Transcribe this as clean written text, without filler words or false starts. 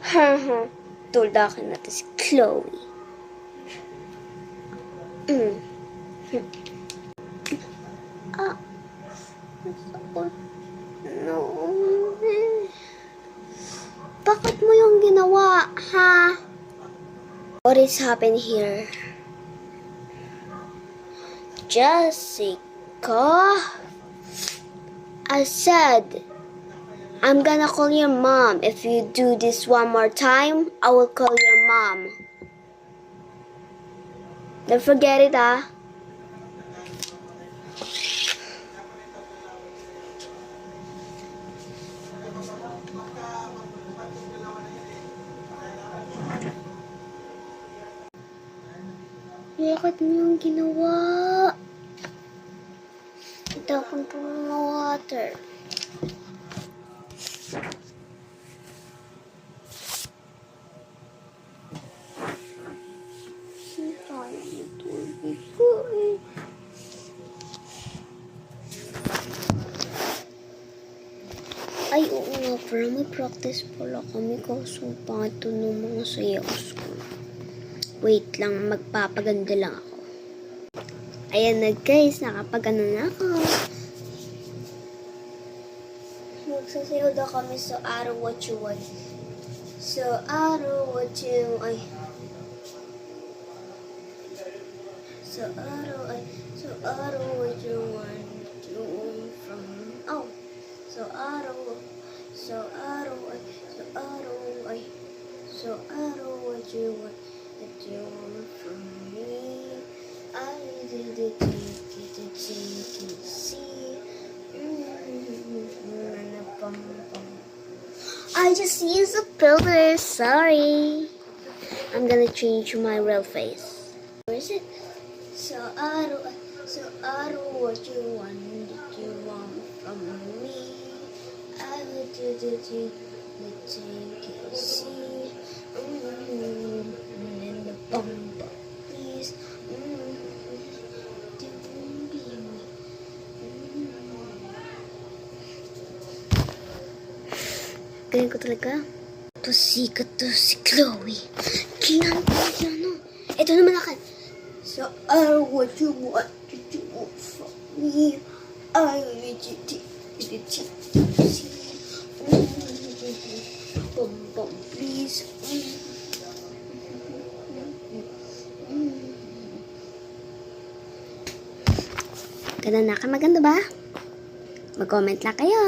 Haha, tuldakin natin si Chloe. Ah, sakot. No. Bakit mo yung ginawa, ha? What is happening here? Jessica? I said, I'm gonna call your mom. If you do this one more time, I will call your mom. Don't forget it, ah. Bakit mo yung ginawa? Itapon po mga water. Ay, oo nga pala. May practice pala kami. Kaso pato ng mga sayaws ko. Wait lang, magpapaganda lang ako. Ayan na guys, nakapagano na ako. Magsasayaw daw kami sa araw what you want. So, araw what you... Ay. So, araw what you want to from... Oh. So, araw what you want that you want from me. I did it, see. I just used a filter, sorry. I'm gonna change my real face. Where is it? So, what you want that you want from me. I would do the thing that you can see. And the bump, please. Ganyan ko talaga. To si Chloe. Kinanta ko siya, no? Ito naman akin. So, what you want from me. I will do the bum, please. Ganda na ka, maganda ba? Mag-comment lang kayo.